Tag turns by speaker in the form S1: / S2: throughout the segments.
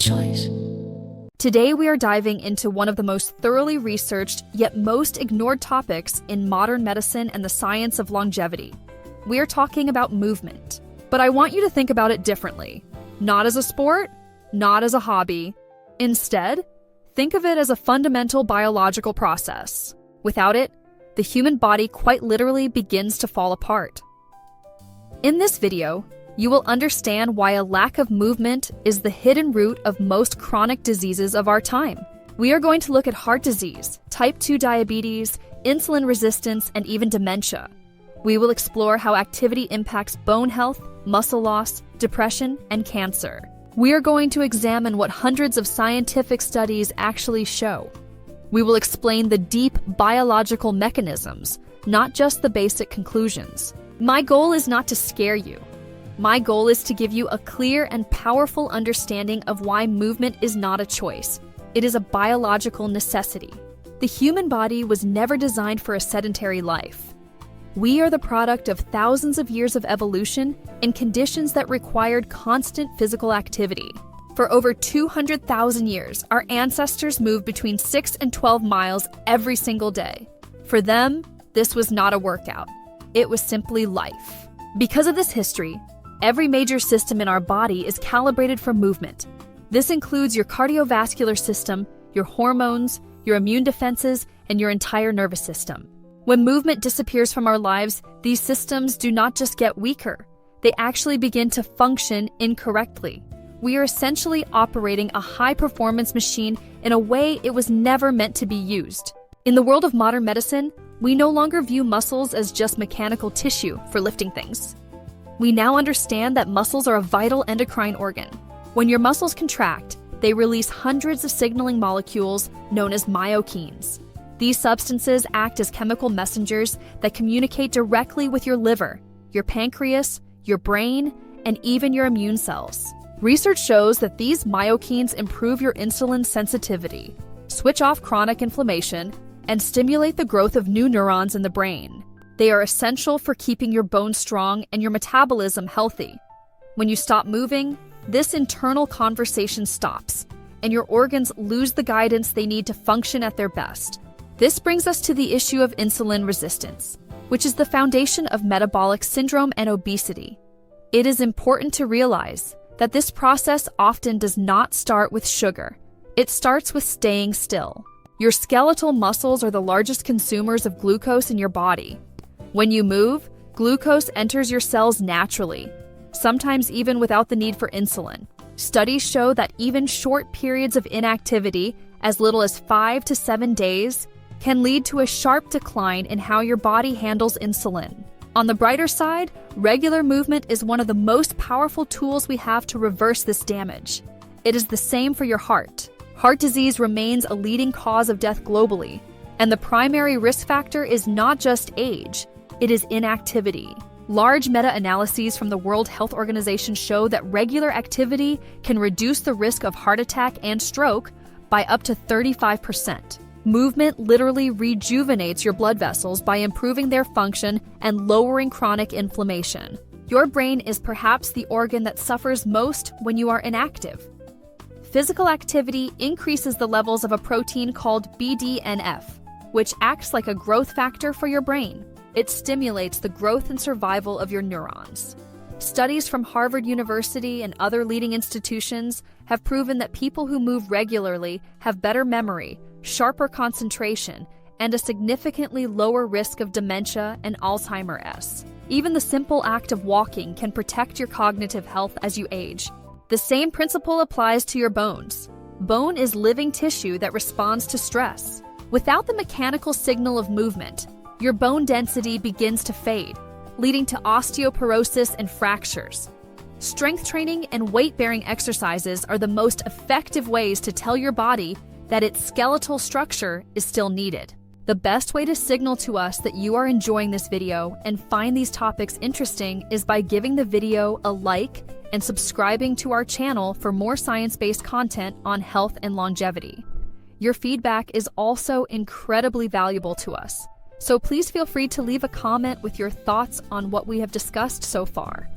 S1: choice.
S2: Today we are diving into one of the most thoroughly researched yet most ignored topics in modern medicine and the science of longevity. We are talking about movement. But I want you to think about it differently. Not as a sport, not as a hobby. Instead, think of it as a fundamental biological process. Without it, the human body quite literally begins to fall apart. In this video, you will understand why a lack of movement is the hidden root of most chronic diseases of our time. We are going to look at heart disease, type 2 diabetes, insulin resistance, and even dementia. We will explore how activity impacts bone health, muscle loss, depression, and cancer. We are going to examine what hundreds of scientific studies actually show. We will explain the deep biological mechanisms, not just the basic conclusions. My goal is not to scare you. My goal is to give you a clear and powerful understanding of why movement is not a choice. It is a biological necessity. The human body was never designed for a sedentary life. We are the product of thousands of years of evolution in conditions that required constant physical activity. For over 200,000 years, our ancestors moved between 6 and 12 miles every single day. For them, this was not a workout. It was simply life. Because of this history, every major system in our body is calibrated for movement. This includes your cardiovascular system, your hormones, your immune defenses, and your entire nervous system. When movement disappears from our lives, these systems do not just get weaker, they actually begin to function incorrectly. We are essentially operating a high-performance machine in a way it was never meant to be used. In the world of modern medicine, we no longer view muscles as just mechanical tissue for lifting things. We now understand that muscles are a vital endocrine organ. When your muscles contract, they release hundreds of signaling molecules known as myokines. These substances act as chemical messengers that communicate directly with your liver, your pancreas, your brain, and even your immune cells. Research shows that these myokines improve your insulin sensitivity, switch off chronic inflammation, and stimulate the growth of new neurons in the brain. They are essential for keeping your bones strong and your metabolism healthy. When you stop moving, this internal conversation stops, and your organs lose the guidance they need to function at their best. This brings us to the issue of insulin resistance, which is the foundation of metabolic syndrome and obesity. It is important to realize that this process often does not start with sugar. It starts with staying still. Your skeletal muscles are the largest consumers of glucose in your body. When you move, glucose enters your cells naturally, sometimes even without the need for insulin. Studies show that even short periods of inactivity, as little as 5 to 7 days, can lead to a sharp decline in how your body handles insulin. On the brighter side, regular movement is one of the most powerful tools we have to reverse this damage. It is the same for your heart. Heart disease remains a leading cause of death globally, and the primary risk factor is not just age, it is inactivity. Large meta-analyses from the World Health Organization show that regular activity can reduce the risk of heart attack and stroke by up to 35%. Movement literally rejuvenates your blood vessels by improving their function and lowering chronic inflammation. Your brain is perhaps the organ that suffers most when you are inactive. Physical activity increases the levels of a protein called BDNF, which acts like a growth factor for your brain. It stimulates the growth and survival of your neurons. Studies from Harvard University and other leading institutions have proven that people who move regularly have better memory, sharper concentration, and a significantly lower risk of dementia and Alzheimer's. Even the simple act of walking can protect your cognitive health as you age. The same principle applies to your bones. Bone is living tissue that responds to stress. Without the mechanical signal of movement, your bone density begins to fade, leading to osteoporosis and fractures. Strength training and weight-bearing exercises are the most effective ways to tell your body that its skeletal structure is still needed. The best way to signal to us that you are enjoying this video and find these topics interesting is by giving the video a like and subscribing to our channel for more science-based content on health and longevity. Your feedback is also incredibly valuable to us, so please feel free to leave a comment with your thoughts on what we have discussed so far.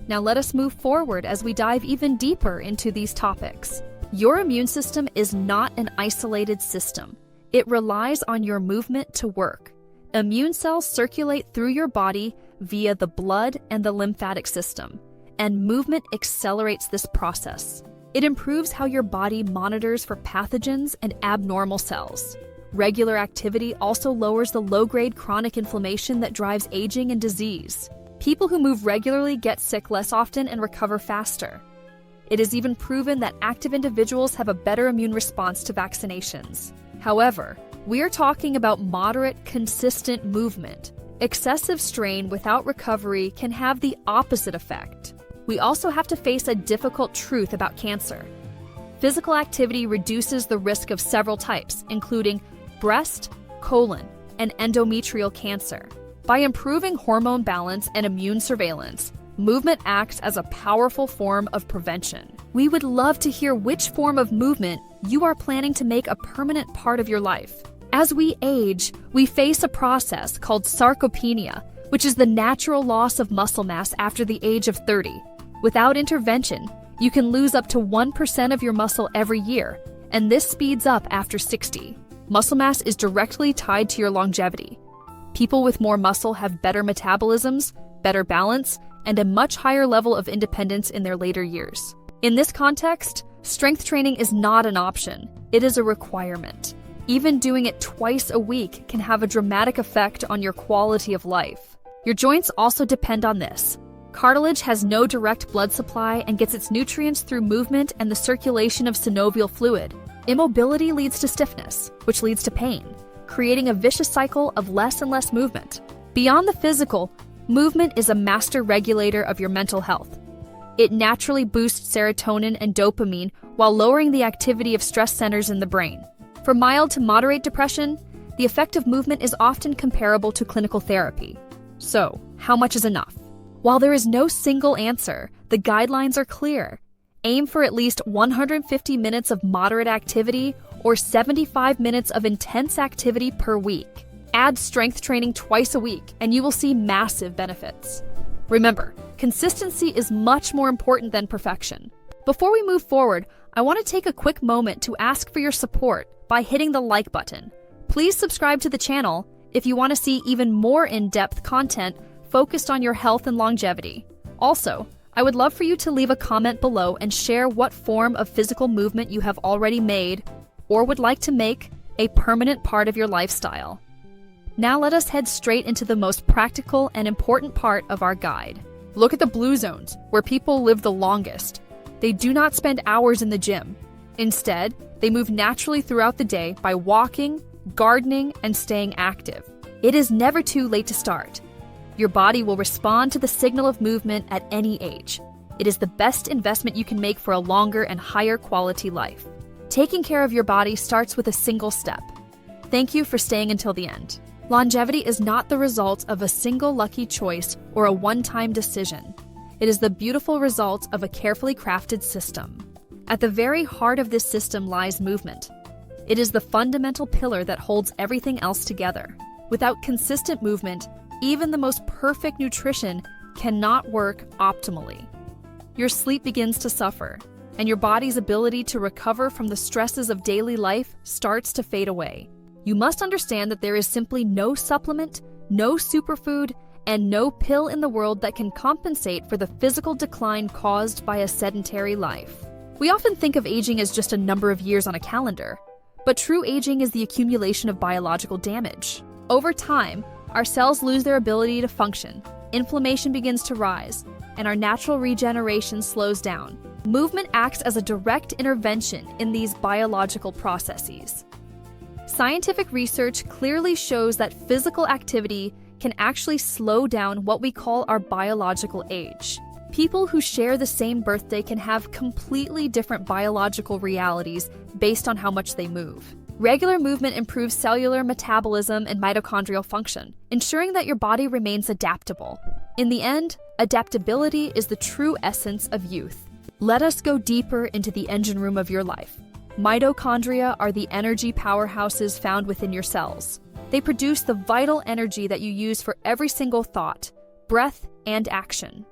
S2: Now let us move forward as we dive even deeper into these topics. Your immune system is not an isolated system. It relies on your movement to work. Immune cells circulate through your body via the blood and the lymphatic system, and movement accelerates this process. It improves how your body monitors for pathogens and abnormal cells. Regular activity also lowers the low-grade chronic inflammation that drives aging and disease. People who move regularly get sick less often and recover faster. It is even proven that active individuals have a better immune response to vaccinations. However, we are talking about moderate, consistent movement. Excessive strain without recovery can have the opposite effect. We also have to face a difficult truth about cancer. Physical activity reduces the risk of several types, including breast, colon, and endometrial cancer. By improving hormone balance and immune surveillance, movement acts as a powerful form of prevention. We would love to hear which form of movement you are planning to make a permanent part of your life. As we age, we face a process called sarcopenia, which is the natural loss of muscle mass after the age of 30. Without intervention, you can lose up to 1% of your muscle every year, and this speeds up after 60. Muscle mass is directly tied to your longevity. People with more muscle have better metabolisms, better balance, and a much higher level of independence in their later years. In this context, strength training is not an option, it is a requirement. Even doing it twice a week can have a dramatic effect on your quality of life. Your joints also depend on this. Cartilage has no direct blood supply and gets its nutrients through movement and the circulation of synovial fluid. Immobility leads to stiffness, which leads to pain, creating a vicious cycle of less and less movement. Beyond the physical, movement is a master regulator of your mental health. It naturally boosts serotonin and dopamine while lowering the activity of stress centers in the brain. For mild to moderate depression, the effect of movement is often comparable to clinical therapy. So, how much is enough? While there is no single answer, the guidelines are clear. Aim for at least 150 minutes of moderate activity or 75 minutes of intense activity per week. Add strength training twice a week, and you will see massive benefits. Remember, consistency is much more important than perfection. Before we move forward, I want to take a quick moment to ask for your support by hitting the like button. Please subscribe to the channel if you want to see even more in-depth content focused on your health and longevity. Also, I would love for you to leave a comment below and share what form of physical movement you have already made or would like to make a permanent part of your lifestyle. Now let us head straight into the most practical and important part of our guide. Look at the blue zones, where people live the longest. They do not spend hours in the gym. Instead, they move naturally throughout the day by walking, gardening, and staying active. It is never too late to start. Your body will respond to the signal of movement at any age. It is the best investment you can make for a longer and higher quality life. Taking care of your body starts with a single step. Thank you for staying until the end. Longevity is not the result of a single lucky choice or a one-time decision. It is the beautiful result of a carefully crafted system. At the very heart of this system lies movement. It is the fundamental pillar that holds everything else together. Without consistent movement, even the most perfect nutrition cannot work optimally. Your sleep begins to suffer, and your body's ability to recover from the stresses of daily life starts to fade away. You must understand that there is simply no supplement, no superfood, and no pill in the world that can compensate for the physical decline caused by a sedentary life. We often think of aging as just a number of years on a calendar, but true aging is the accumulation of biological damage. Over time, our cells lose their ability to function, inflammation begins to rise, and our natural regeneration slows down. Movement acts as a direct intervention in these biological processes. Scientific research clearly shows that physical activity can actually slow down what we call our biological age. People who share the same birthday can have completely different biological realities based on how much they move. Regular movement improves cellular metabolism and mitochondrial function, ensuring that your body remains adaptable. In the end, adaptability is the true essence of youth. Let us go deeper into the engine room of your life. Mitochondria are the energy powerhouses found within your cells. They produce the vital energy that you use for every single thought, breath, and action.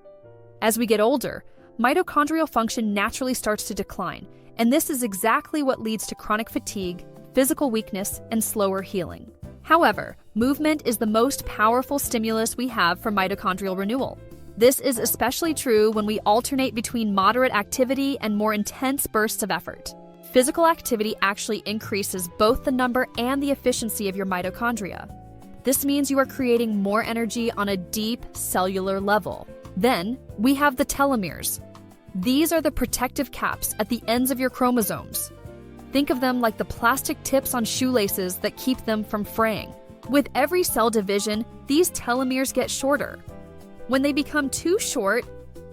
S2: As we get older, mitochondrial function naturally starts to decline, And this is exactly what leads to chronic fatigue, physical weakness, and slower healing. However, movement is the most powerful stimulus we have for mitochondrial renewal. This is especially true when we alternate between moderate activity and more intense bursts of effort. Physical activity actually increases both the number and the efficiency of your mitochondria. This means you are creating more energy on a deep cellular level. Then, we have the telomeres. These are the protective caps at the ends of your chromosomes. Think of them like the plastic tips on shoelaces that keep them from fraying. With every cell division, these telomeres get shorter. When they become too short,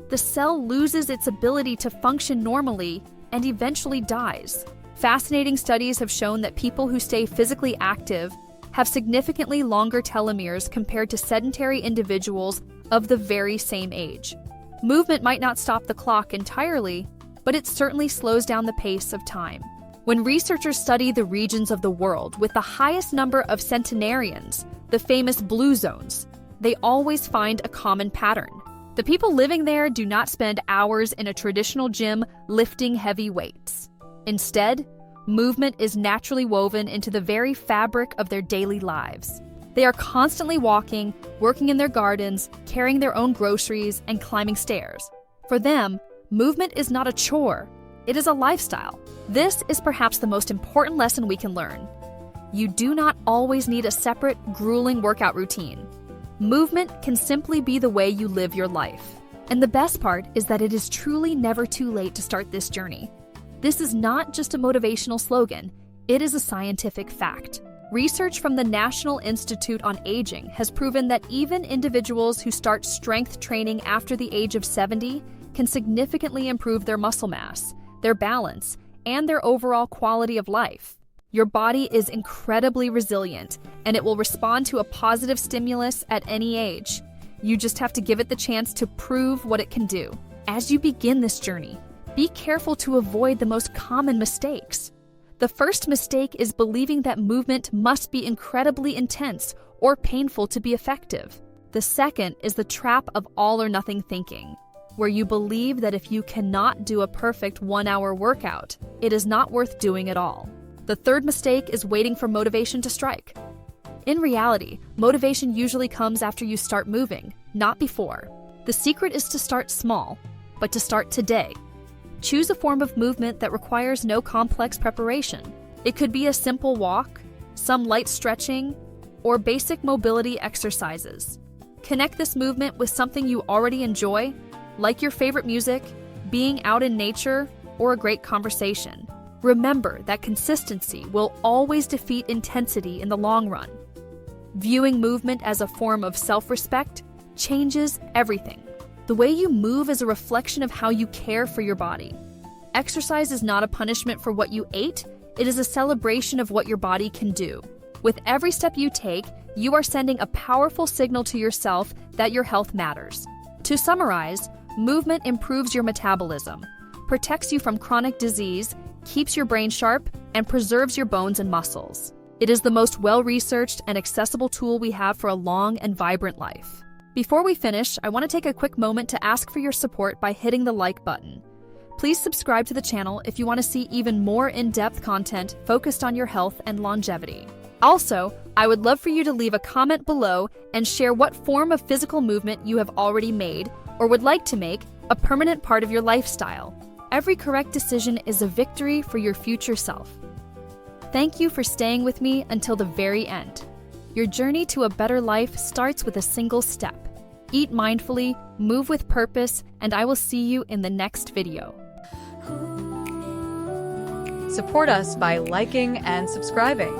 S2: the cell loses its ability to function normally and eventually dies. Fascinating studies have shown that people who stay physically active have significantly longer telomeres compared to sedentary individuals of the very same age. Movement might not stop the clock entirely, but it certainly slows down the pace of time. When researchers study the regions of the world with the highest number of centenarians, the famous blue zones, they always find a common pattern. The people living there do not spend hours in a traditional gym lifting heavy weights. Instead, movement is naturally woven into the very fabric of their daily lives. They are constantly walking, working in their gardens, carrying their own groceries, and climbing stairs. For them, movement is not a chore, it is a lifestyle. This is perhaps the most important lesson we can learn. You do not always need a separate, grueling workout routine. Movement can simply be the way you live your life. And the best part is that it is truly never too late to start this journey. This is not just a motivational slogan, it is a scientific fact. Research from the National Institute on Aging has proven that even individuals who start strength training after the age of 70 can significantly improve their muscle mass, their balance, and their overall quality of life. Your body is incredibly resilient, and it will respond to a positive stimulus at any age. You just have to give it the chance to prove what it can do. As you begin this journey, be careful to avoid the most common mistakes. The first mistake is believing that movement must be incredibly intense or painful to be effective. The second is the trap of all or nothing thinking, where you believe that if you cannot do a perfect 1-hour workout, it is not worth doing at all. The third mistake is waiting for motivation to strike. In reality, motivation usually comes after you start moving, not before. The secret is to start small, but to start today. Choose a form of movement that requires no complex preparation. It could be a simple walk, some light stretching, or basic mobility exercises. Connect this movement with something you already enjoy, like your favorite music, being out in nature, or a great conversation. Remember that consistency will always defeat intensity in the long run. Viewing movement as a form of self-respect changes everything. The way you move is a reflection of how you care for your body. Exercise is not a punishment for what you ate, it is a celebration of what your body can do. With every step you take, you are sending a powerful signal to yourself that your health matters. To summarize, movement improves your metabolism, protects you from chronic disease, keeps your brain sharp, and preserves your bones and muscles. It is the most well-researched and accessible tool we have for a long and vibrant life. Before we finish, I want to take a quick moment to ask for your support by hitting the like button. Please subscribe to the channel if you want to see even more in-depth content focused on your health and longevity. Also, I would love for you to leave a comment below and share what form of physical movement you have already made or would like to make a permanent part of your lifestyle. Every correct decision is a victory for your future self. Thank you for staying with me until the very end. Your journey to a better life starts with a single step. Eat mindfully, move with purpose, and I will see you in the next video.
S1: Support us by liking and subscribing.